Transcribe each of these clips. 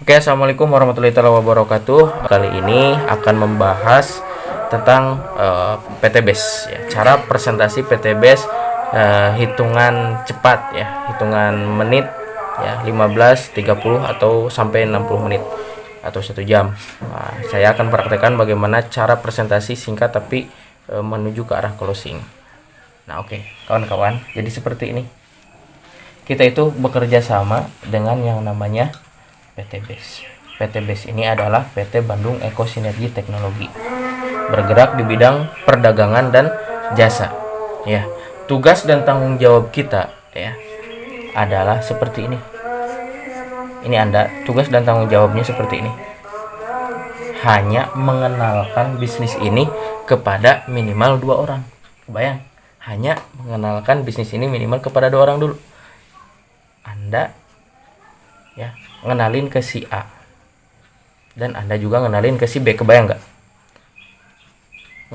Oke, assalamualaikum warahmatullahi wabarakatuh. Kali ini akan membahas tentang PTBase, ya. Cara presentasi PTBase, hitungan cepat, ya, hitungan menit, ya, 15, 30 atau sampai 60 menit atau 1 jam. Nah, saya akan praktekkan bagaimana cara presentasi singkat tapi menuju ke arah closing. Nah, oke, kawan-kawan, jadi seperti ini. Kita itu bekerja sama dengan yang namanya PTBase. PTBase ini adalah PT Bandung Ekosinergi Teknologi, bergerak di bidang perdagangan dan jasa. Ya, tugas dan tanggung jawab kita, ya, adalah seperti ini. Ini Anda, tugas dan tanggung jawabnya seperti ini. Hanya mengenalkan bisnis ini kepada minimal 2 orang. Kebayang? Hanya mengenalkan bisnis ini minimal kepada 2 orang dulu. Anda, ya, ngenalin ke si A dan Anda juga ngenalin ke si B. Kebayang nggak?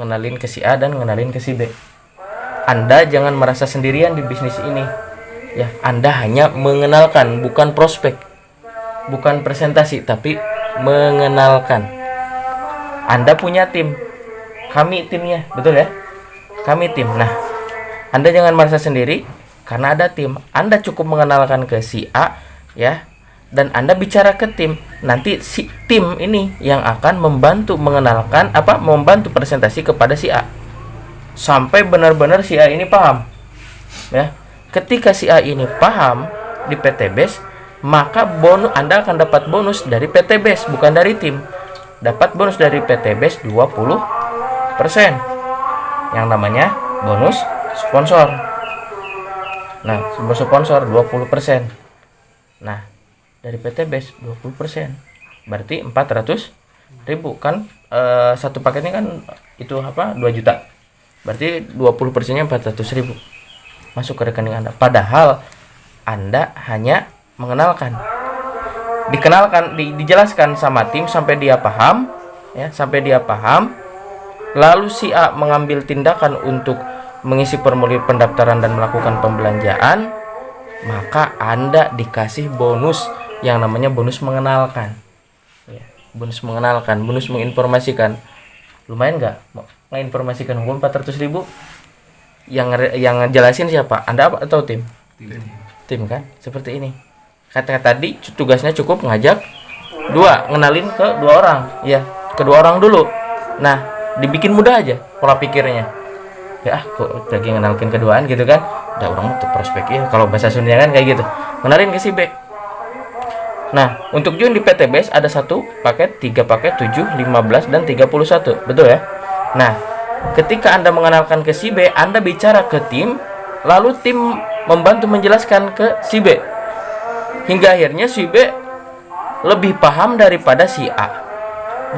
Ngenalin ke si A dan ngenalin ke si B. Anda jangan merasa sendirian di bisnis ini, ya. Anda hanya mengenalkan, bukan prospek, bukan presentasi, tapi mengenalkan. Anda punya tim, kami timnya, betul ya? Kami tim. Nah, Anda jangan merasa sendiri karena ada tim. Anda cukup mengenalkan ke si A, ya, dan Anda bicara ke tim. Nanti si tim ini yang akan membantu mengenalkan, membantu presentasi kepada si A sampai benar-benar si A ini paham, ya. Ketika si A ini paham di PTBase, maka Anda akan dapat bonus dari PTBase, bukan dari tim. Dapat bonus dari PTBase 20%, yang namanya bonus sponsor. Nah, bonus sponsor 20%. Nah, dari PTBase 20%, berarti 400.000 kan, satu paketnya kan itu 2 juta, berarti 20%-nya 400.000 masuk ke rekening Anda. Padahal Anda hanya mengenalkan, dikenalkan, dijelaskan sama tim sampai dia paham, ya, sampai dia paham. Lalu si A mengambil tindakan untuk mengisi formulir pendaftaran dan melakukan pembelanjaan, maka Anda dikasih bonus yang namanya bonus mengenalkan, ya, bonus mengenalkan, bonus menginformasikan. Lumayan nggak? Menginformasikan hukum 400.000. Yang jelasin siapa? Anda atau tim? Tim kan? Seperti ini. Kata tadi tugasnya cukup ngajak 2, ngenalin ke 2 orang, ya, kedua orang dulu. Nah, dibikin mudah aja pola pikirnya. Ya, kok lagi ngenalin keduaan gitu kan? Ada orang tuh prospek, ya, kalau bahasa Sunda kan kayak gitu. Ngenalin ke si B. Nah, untuk join di PTBase ada 1 paket, 3 paket, 7, 15, dan 31. Betul ya? Nah, ketika Anda mengenalkan ke si B, Anda bicara ke tim, lalu tim membantu menjelaskan ke si B. Hingga akhirnya si B lebih paham daripada si A.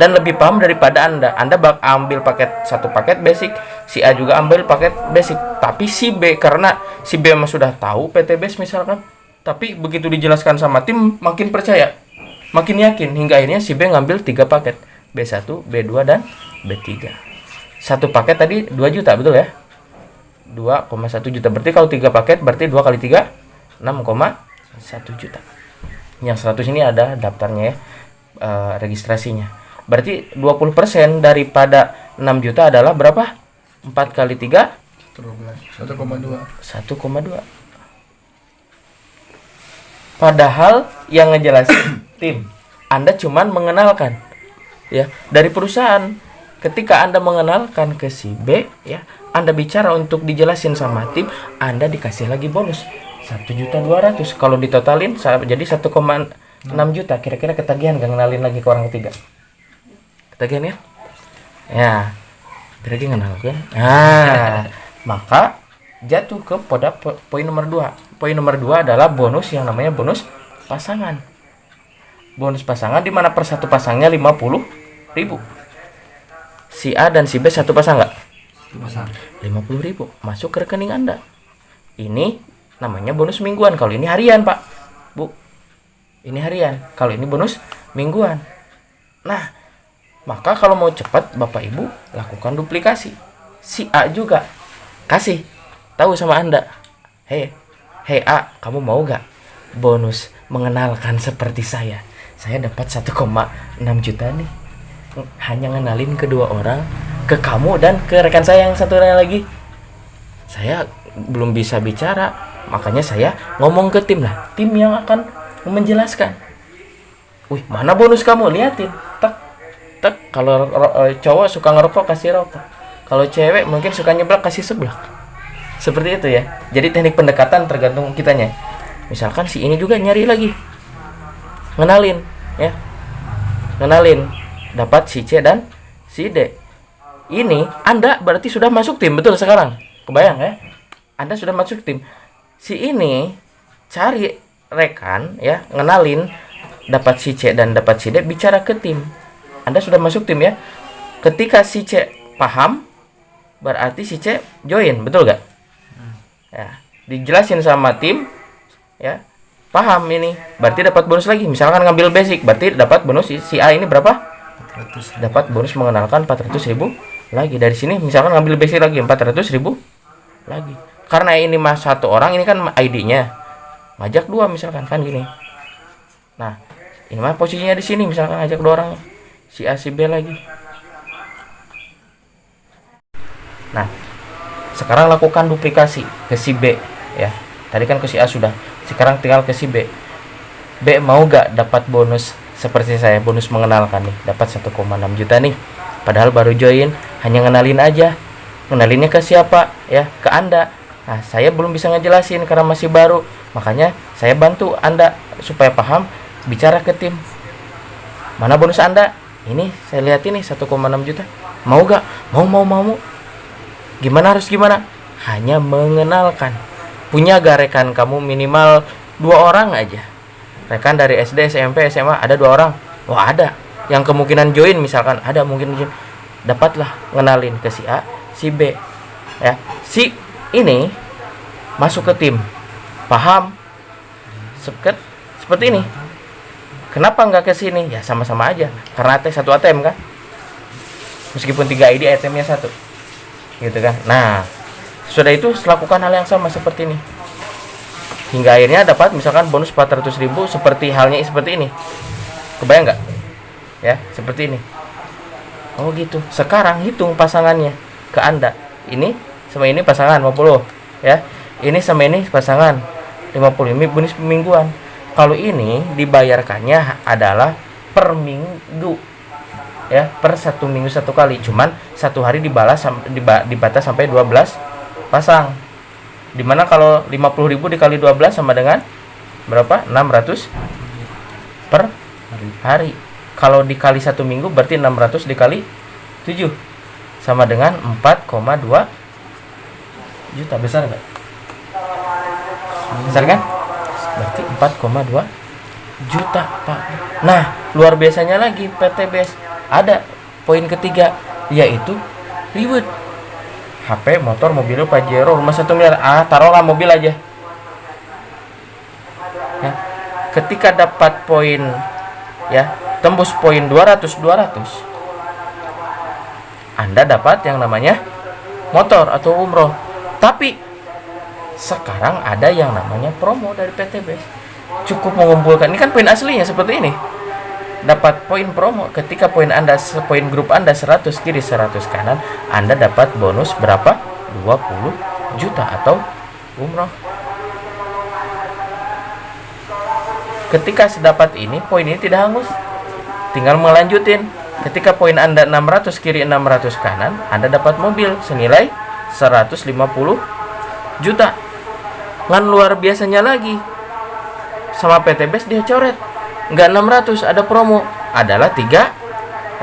Dan lebih paham daripada Anda. Anda ambil satu paket basic, si A juga ambil paket basic. Tapi si B, karena si B memang sudah tahu PTBase misalkan, tapi begitu dijelaskan sama tim, makin percaya, makin yakin, hingga akhirnya si B ngambil 3 paket, B1, B2, dan B3. Satu paket tadi 2 juta, betul ya? 2,1 juta. Berarti kalau 3 paket, berarti 2 kali 3, 6,1 juta. Yang 100 ini ada daftarnya, ya, registrasinya. Berarti 20% daripada 6 juta adalah berapa? 4 kali 3? 1,2. 1,2. Padahal yang ngejelasin tim, Anda cuman mengenalkan, ya, dari perusahaan. Ketika Anda mengenalkan ke si B, ya, Anda bicara untuk dijelasin sama tim, Anda dikasih lagi bonus 1.200.000. Kalau ditotalin jadi 1,6 juta. Kira-kira ketagihan gak ngenalin lagi ke orang ketiga? Ketagihan ya? Ya, berarti ngenalkan. Nah, maka jatuh ke poin nomor 2. Poin nomor 2 adalah bonus yang namanya bonus pasangan. Bonus pasangan di mana per satu pasangnya 50.000. Si A dan si B satu pasang nggak? 50.000 masuk ke rekening Anda. Ini namanya bonus mingguan. Kalau ini harian, Pak, Bu. Ini harian. Kalau ini bonus mingguan. Nah, maka kalau mau cepat, Bapak Ibu lakukan duplikasi. Si A juga kasih tahu sama Anda, hey A, kamu mau gak bonus mengenalkan seperti saya? saya dapat 1,6 juta nih, hanya ngenalin kedua orang, ke kamu dan ke rekan saya yang satu lagi. Saya belum bisa bicara, makanya saya ngomong ke tim lah, tim yang akan menjelaskan. Wih, mana bonus kamu, liatin, tek tek. Kalau cowok suka ngerokok, kasih rokok. Kalau cewek mungkin suka nyeblak, kasih seblak. Seperti itu ya. Jadi teknik pendekatan tergantung kitanya. Misalkan si ini juga nyari lagi, ngenalin ya, ngenalin, dapat si C dan si D. Ini Anda berarti sudah masuk tim, betul sekarang? Kebayang ya? Anda sudah masuk tim. Si ini cari rekan ya, ngenalin, dapat si C dan dapat si D, bicara ke tim. Anda sudah masuk tim ya. Ketika si C paham, berarti si C join, betul gak? Ya, dijelasin sama tim ya, paham ini, berarti dapat bonus lagi. Misalkan ngambil basic, berarti dapat bonus si A ini berapa? 400. Dapat bonus mengenalkan 400.000 lagi. Dari sini misalkan ngambil basic lagi 400.000 lagi. Karena ini mas satu orang, ini kan ID-nya. Ngajak dua misalkan kan gini. Nah, ini mah posisinya di sini, misalkan ngajak dua orang, si A si B lagi. Nah, sekarang lakukan duplikasi ke si B ya. Tadi kan ke si A sudah. Sekarang tinggal ke si B. B mau gak dapat bonus seperti saya, bonus mengenalkan nih, dapat 1,6 juta nih. Padahal baru join, hanya ngenalin aja. Ngenalinnya ke siapa ya? Ke Anda. Nah, saya belum bisa ngejelasin karena masih baru. Makanya saya bantu Anda supaya paham, bicara ke tim. Mana bonus Anda? Ini saya lihat ini 1,6 juta. Mau gak? Mau. Gimana, harus gimana? Hanya mengenalkan. Punya gak rekan kamu minimal 2 orang aja? Rekan dari SD, SMP, SMA ada 2 orang? Wah, ada. Yang kemungkinan join misalkan ada, mungkin join. Dapatlah ngenalin ke si A, si B ya. Si ini masuk ke tim, paham, seperti ini. Kenapa nggak ke sini? Ya sama-sama aja, karena satu ATM kan, meskipun 3 ID ATM-nya 1 gitu kan. Nah, sudah itu lakukan hal yang sama seperti ini hingga akhirnya dapat misalkan bonus 400.000 seperti halnya seperti ini. Kebayang nggak ya, seperti ini. Oh gitu. Sekarang hitung pasangannya ke Anda. Ini sama ini pasangan 50 ya. Ini sama ini pasangan 50. Ini bonus mingguan. Kalau ini dibayarkannya adalah per minggu ya, per 1 minggu 1 kali. Cuman 1 hari dibatas sampai 12 pasang. Dimana kalau 50.000 dikali 12 sama dengan berapa? 600 per hari. Kalau dikali 1 minggu berarti 600 dikali 7 sama dengan 4,2 juta. Besar enggak? Besar kan? Berarti 4,2 juta, Pak. Nah, luar biasanya lagi PTBS ada poin ketiga, yaitu reward. HP, motor, mobil, Pajero, rumah 1 miliar. Taruhlah mobil aja ya. Ketika dapat poin ya, tembus poin 200 Anda dapat yang namanya motor atau umroh. Tapi sekarang ada yang namanya promo dari PTBS. Cukup mengumpulkan, ini kan poin aslinya seperti ini. Dapat poin promo, ketika poin Anda, poin grup Anda 100 kiri 100 kanan, Anda dapat bonus berapa? 20 juta atau umroh. Ketika sedapat ini, poin ini tidak hangus, tinggal melanjutin. Ketika poin Anda 600 kiri 600 kanan, Anda dapat mobil senilai 150 juta. Ngan luar biasanya lagi, sama PTBS dia coret, nggak 600, ada promo, adalah 300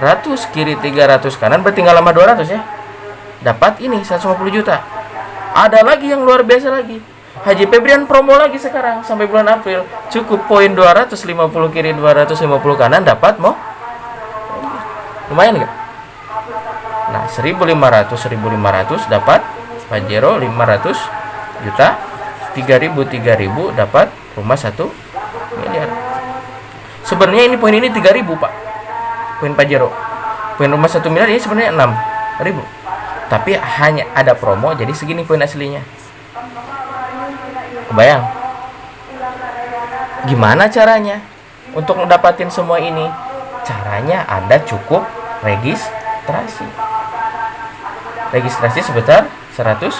kiri 300 kanan, berarti tinggal lama 200 ya. Dapat ini 150 juta. Ada lagi yang luar biasa lagi, Haji Febrian promo lagi sekarang sampai bulan April. Cukup poin 250 kiri 250 kanan dapat mau. Lumayan nggak? Nah, 1.500 dapat Pajero 500 juta, 3.000 dapat rumah 1 miliar. Sebenarnya ini poin ini 3.000, Pak. Poin Pajero. Poin rumah 1 miliar ini sebenarnya 6.000. Tapi hanya ada promo jadi segini poin aslinya. Kebayang? Gimana caranya? Untuk ngedapatin semua ini, caranya Anda cukup registrasi. Registrasi sebesar 100.000.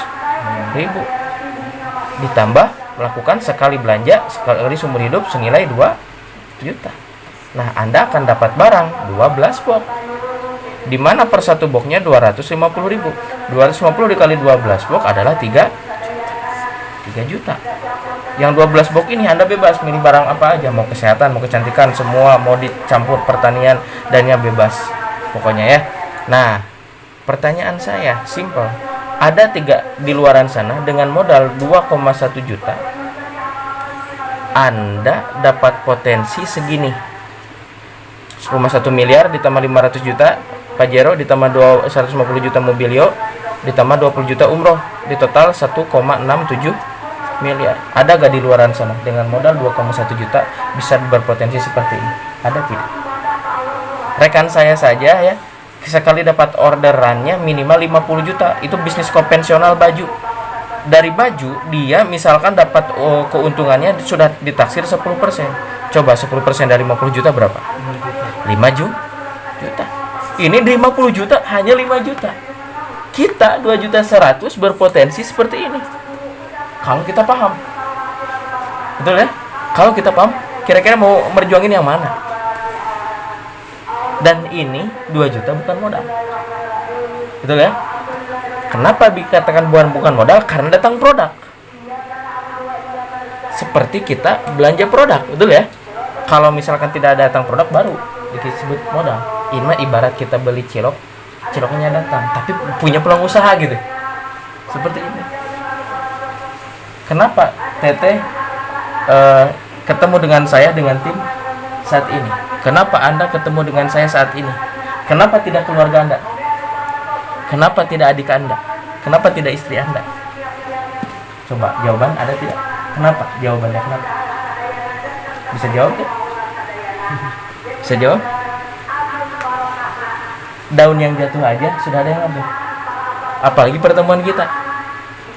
Ditambah melakukan sekali belanja, sekali seumur hidup senilai 2 juta. Nah, Anda akan dapat barang 12 box. Di mana per satu boxnya 250.000. 250 dikali 12 box adalah 3 juta. Yang 12 box ini Anda bebas milih barang apa aja, mau kesehatan, mau kecantikan, semua mau dicampur pertanian dannya bebas. Pokoknya ya. Nah, pertanyaan saya simple. Ada 3 di luaran sana dengan modal 2,1 juta. Anda dapat potensi segini. Rumah 1 miliar ditambah 500 juta Pajero, ditambah 150 juta Mobilio, ditambah 20 juta umroh, di total 1,67 miliar. Ada gak di luaran sana dengan modal 2,1 juta bisa berpotensi seperti ini? Ada tidak? Rekan saya saja ya, sekali dapat orderannya minimal 50 juta. Itu bisnis konvensional baju. Dari baju dia misalkan dapat keuntungannya sudah ditaksir 10%. Coba 10% dari 50 juta berapa? 5 juta. Ini 50 juta hanya 5 juta. Kita 2.100.000 berpotensi seperti ini. Kalau kita paham. Betul ya? Kalau kita paham, kira-kira mau merjuangin yang mana? Dan ini 2 juta bukan modal. Betul ya? Kenapa dikatakan bukan modal? Karena datang produk. Seperti kita belanja produk, betul ya? Kalau misalkan tidak datang produk baru disebut modal. Ini ibarat kita beli ciloknya datang, tapi punya peluang usaha gitu. Seperti ini. Kenapa Teteh ketemu dengan saya dengan tim saat ini? Kenapa Anda ketemu dengan saya saat ini? Kenapa tidak keluarga Anda? Kenapa tidak adik Anda? Kenapa tidak istri Anda? Coba jawaban ada tidak? Kenapa? Jawabannya kenapa? Bisa jawab ya? Bisa jawab? Daun yang jatuh aja sudah ada yang ngambil. Apalagi pertemuan kita.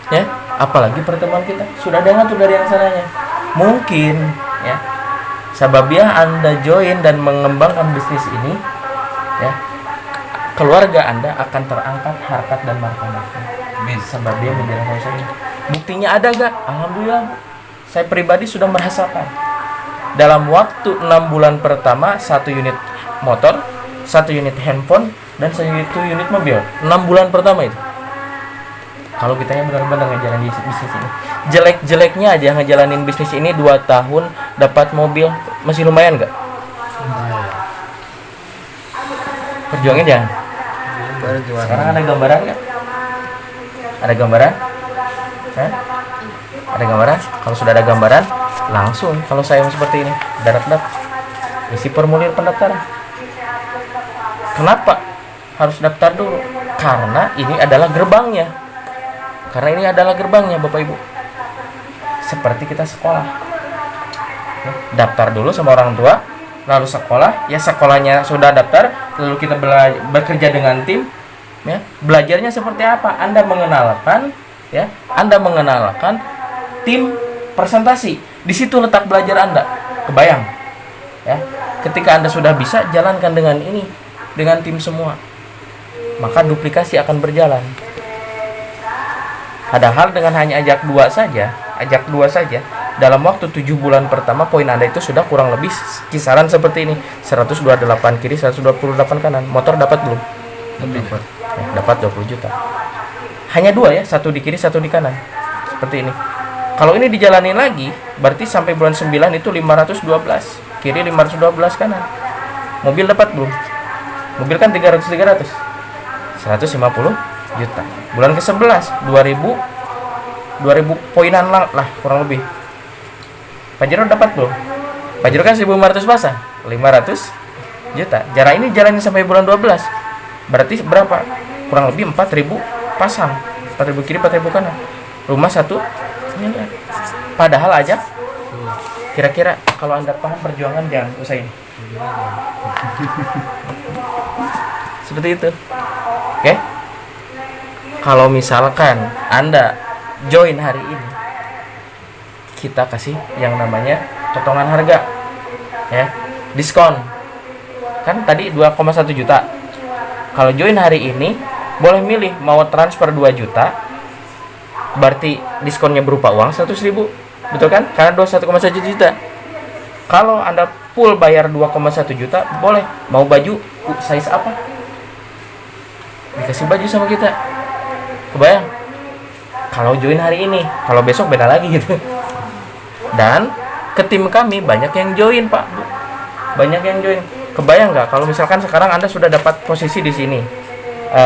Ya, apalagi pertemuan kita sudah ada yang ngatur dari yang sananya. Mungkin ya, sababia Anda join dan mengembangkan bisnis ini, ya, keluarga Anda akan terangkat harkat dan martabatnya. Sababia menjalankan usaha ini. Buktinya ada gak? Alhamdulillah. Saya pribadi sudah merasakan. Dalam waktu 6 bulan pertama 1 unit motor, 1 unit handphone, dan 1 unit mobil. 6 bulan pertama itu. Kalau kita yang benar-benar ngejalanin bisnis ini, jelek-jeleknya aja ngejalanin bisnis ini 2 tahun dapat mobil, masih lumayan gak? Perjuangin jangan. Sekarang ada gambaran gak? Ada gambaran? Ada gambaran? Kalau sudah ada gambaran, langsung kalau saya seperti ini, darat-darat isi formulir pendaftaran. Kenapa harus daftar dulu? Karena ini adalah gerbangnya. Bapak Ibu. Seperti kita sekolah. Daftar dulu sama orang tua, lalu sekolah. Ya, sekolahnya sudah daftar, lalu kita bekerja dengan tim. Ya, belajarnya seperti apa? Anda mengenalkan tim presentasi. Di situ letak belajar Anda. Kebayang? Ya. Ketika Anda sudah bisa, jalankan dengan ini, dengan tim semua. Maka duplikasi akan berjalan. Padahal dengan hanya ajak dua saja, dalam waktu 7 bulan pertama poin Anda itu sudah kurang lebih kisaran seperti ini. 128 kiri, 128 kanan. Motor dapat belum? Dapat. Ya, dapat 20 juta. Hanya 2 ya, 1 di kiri, 1 di kanan. Seperti ini. Kalau ini dijalanin lagi, berarti sampai bulan 9 itu 512. Kiri 512 kanan. Mobil dapat belum? Mobil kan 300. 150 juta. Bulan ke-11 2000 poinan lah kurang lebih. Pajero dapat belum? Pajero kan 1.500 pasang, 500 juta. Jarak ini jalannya sampai bulan 12. Berarti berapa? Kurang lebih 4.000 pasang. 4.000 kiri, 4.000 kanan. Rumah 1 miliar. Padahal aja kira-kira kalau Anda paham perjuangan jangan usahain. Seperti itu. Oke? Kalau misalkan Anda join hari ini, kita kasih yang namanya potongan harga. ya, diskon. Kan tadi 2,1 juta. Kalau join hari ini boleh milih mau transfer 2 juta, berarti diskonnya berupa uang 100.000, betul kan? Karena 21,1 juta. Kalau Anda full bayar 2,1 juta, boleh mau baju size apa, dikasih baju sama kita. Kebayang? Kalau join hari ini, kalau besok beda lagi gitu. Dan ke tim kami banyak yang join, Pak, Bu. Banyak yang join. Kebayang nggak kalau misalkan sekarang Anda sudah dapat posisi di sini?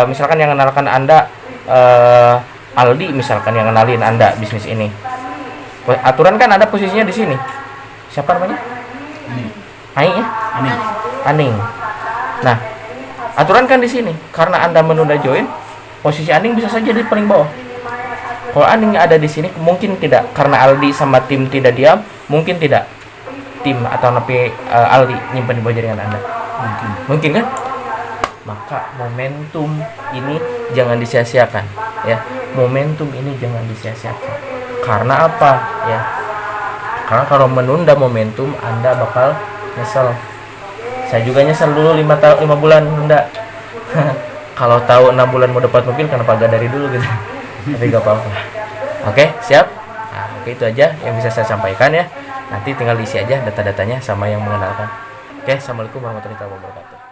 Misalkan yang kenalkan Anda Aldi, misalkan yang kenalin Anda bisnis ini. Aturan kan ada posisinya di sini. Siapa namanya? Aing ya? Aning. Nah, aturan kan di sini. Karena Anda menunda join, posisi Aning bisa saja di paling bawah. Kalau Aning ada di sini, mungkin tidak. Karena Aldi sama tim tidak diam, mungkin tidak. Tim atau napi Aldi nyimpan di bawah jaringan Anda. Mungkin kan? Maka momentum ini jangan disia-siakan, ya. Momentum ini jangan disia-siakan. Karena apa, ya? Karena kalau menunda momentum, Anda bakal nyesel. Saya juga nyesel dulu 5 bulan nunda. Kalau tahu 6 bulan mau dapat mobil, kenapa gak dari dulu gitu. Tapi gak apa-apa. Oke, siap. Nah, oke, itu aja yang bisa saya sampaikan ya. Nanti tinggal diisi aja data-datanya sama yang mengenalkan. Oke, assalamualaikum warahmatullahi wabarakatuh.